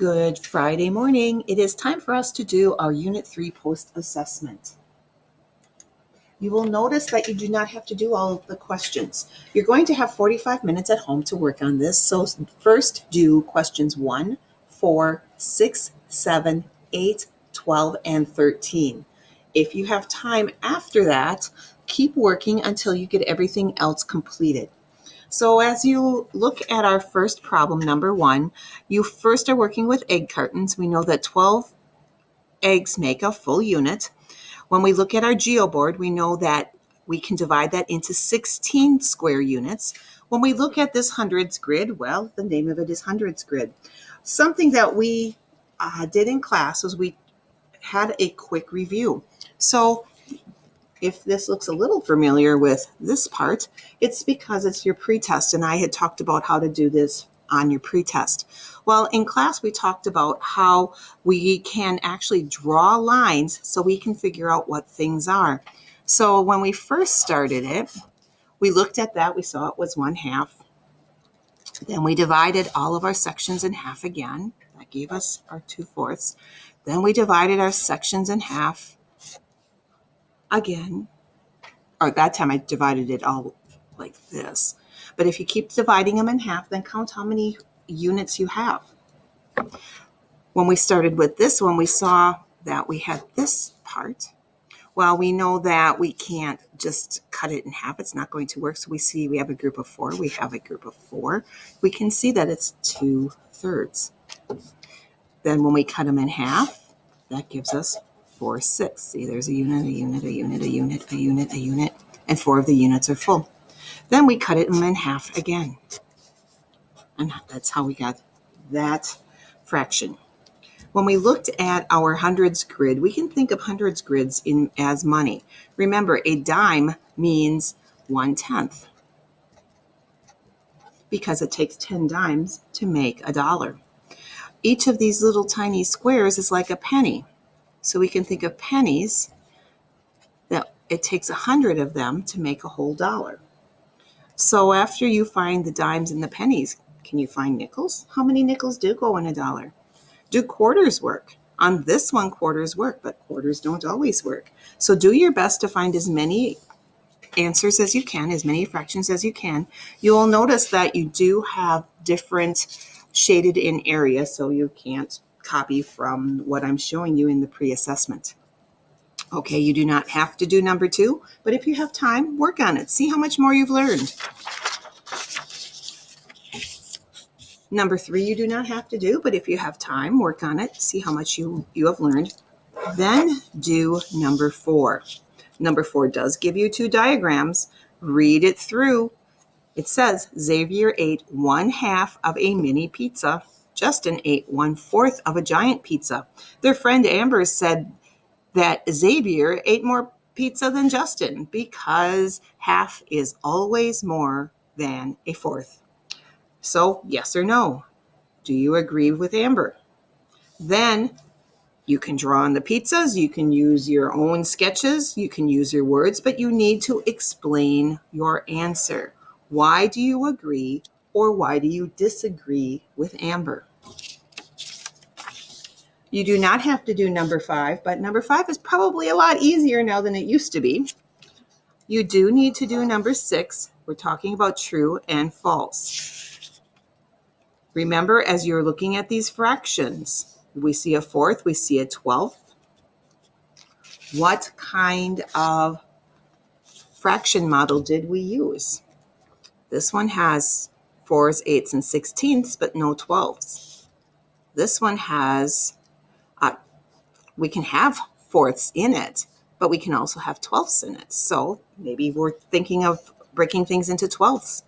Good Friday morning. It is time for us to do our Unit 3 post-assessment. You will notice that you do not have to do all of the questions. You're going to have 45 minutes at home to work on this. So first do questions 1, 4, 6, 7, 8, 12, and 13. If you have time after that, keep working until you get everything else completed. So as you look at our first problem, number 1, you first are working with egg cartons. We know that 12 eggs make a full unit. When we look at our geoboard, we know that we can divide that into 16 square units. When we look at this hundreds grid, well, the name of it is hundreds grid. Something that we did in class was we had a quick review. So if this looks a little familiar with this part, it's because it's your pretest, and I had talked about how to do this on your pretest. Well, in class, we talked about how we can actually draw lines so we can figure out what things are. So when we first started it, we looked at that, we saw it was 1/2. Then we divided all of our sections in half again. That gave us our 2/4. Then we divided our sections in half again. Or that time I divided it all like this. But if you keep dividing them in half, then count how many units you have. When we started with this one, we saw that we had this part. Well, we know that we can't just cut it in half. It's not going to work. So we see we have a group of 4. We have a group of 4. We can see that it's 2/3. Then when we cut them in half, that gives us 4/6. See, there's a unit, a unit, a unit, a unit, a unit, a unit, and 4 of the units are full. Then we cut it in half again. And that's how we got that fraction. When we looked at our hundreds grid, we can think of hundreds grids as money. Remember, a dime means 1/10 because it takes 10 dimes to make a dollar. Each of these little tiny squares is like a penny. So we can think of pennies that it takes 100 of them to make a whole dollar. So after you find the dimes and the pennies, can you find nickels? How many nickels do go in a dollar? Do quarters work? On this one, quarters work, but quarters don't always work. So do your best to find as many answers as you can, as many fractions as you can. You will notice that you do have different shaded in areas, so you can't copy from what I'm showing you in the pre-assessment. Okay, you do not have to do number 2, but if you have time, work on it. See how much more you've learned. Number 3, you do not have to do, but if you have time, work on it. See how much you have learned. Then do number 4. Number 4 does give you 2 diagrams. Read it through. It says Xavier ate 1/2 of a mini pizza. Justin ate 1/4 of a giant pizza. Their friend Amber said that Xavier ate more pizza than Justin because half is always more than a fourth. So, yes or no? Do you agree with Amber? Then you can draw on the pizzas, you can use your own sketches, you can use your words, but you need to explain your answer. Why do you agree or why do you disagree with Amber? You do not have to do number 5, but number 5 is probably a lot easier now than it used to be. You do need to do number 6. We're talking about true and false. Remember, as you're looking at these fractions, we see a 4th, we see a 12th. What kind of fraction model did we use? This one has 4s, 8s, and 16ths, but no 12ths. This one has, we can have 4ths in it, but we can also have 12ths in it. So maybe we're thinking of breaking things into 12ths.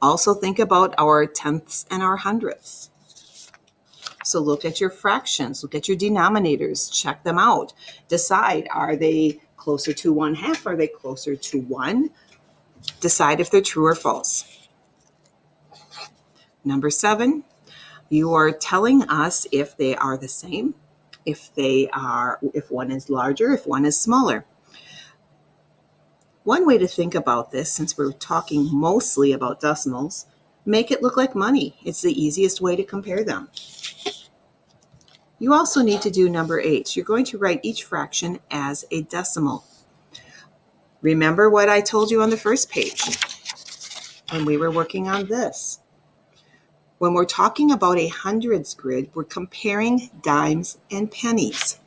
Also think about our 10ths and our 100ths. So look at your fractions, look at your denominators, check them out. Decide, are they closer to 1/2? Are they closer to 1? Decide if they're true or false. Number 7, you are telling us if they are the same, if one is larger, if one is smaller. One way to think about this, since we're talking mostly about decimals, make it look like money. It's the easiest way to compare them. You also need to do number 8. You're going to write each fraction as a decimal. Remember what I told you on the first page when we were working on this. When we're talking about a hundreds grid, we're comparing dimes and pennies.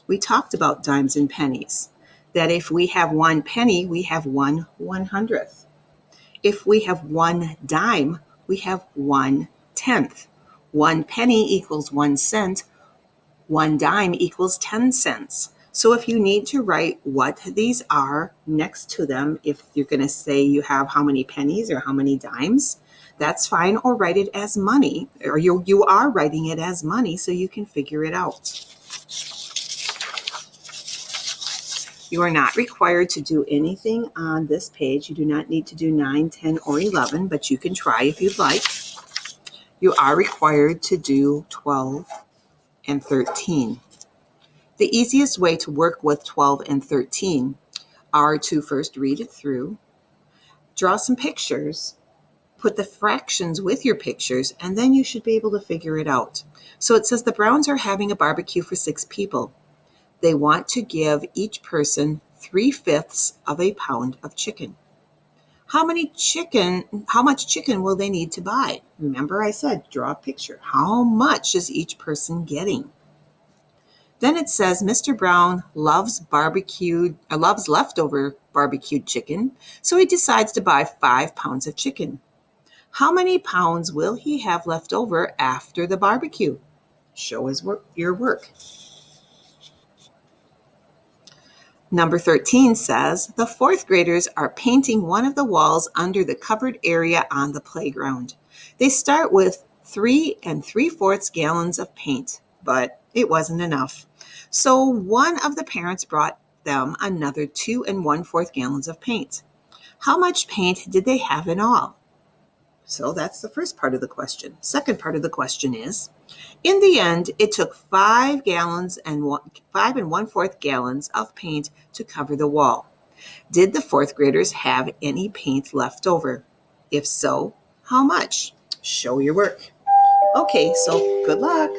We talked about dimes and pennies, that if we have 1 penny, we have 1 100th. If we have 1 dime, we have 1/10. 1 penny equals 1 cent. 1 dime equals 10 cents. So if you need to write what these are next to them, if you're going to say you have how many pennies or how many dimes, that's fine, or write it as money, or you are writing it as money so you can figure it out. You are not required to do anything on this page. You do not need to do 9, 10, or 11, but you can try if you'd like. You are required to do 12 and 13. The easiest way to work with 12 and 13 are to first read it through, draw some pictures, put the fractions with your pictures, and then you should be able to figure it out. So it says the Browns are having a barbecue for 6 people. They want to give each person 3/5 of a pound of chicken. How much chicken will they need to buy? Remember I said, draw a picture. How much is each person getting? Then it says Mr. Brown loves leftover barbecued chicken, so he decides to buy 5 pounds of chicken. How many pounds will he have left over after the barbecue? Show your work. Number 13 says, the 4th graders are painting one of the walls under the covered area on the playground. They start with 3 3/4 gallons of paint, but it wasn't enough. So one of the parents brought them another 2 1/4 gallons of paint. How much paint did they have in all? So that's the first part of the question. Second part of the question is, in the end, it took 5 1/4 gallons of paint to cover the wall. Did the 4th graders have any paint left over? If so, how much? Show your work. Okay, so good luck.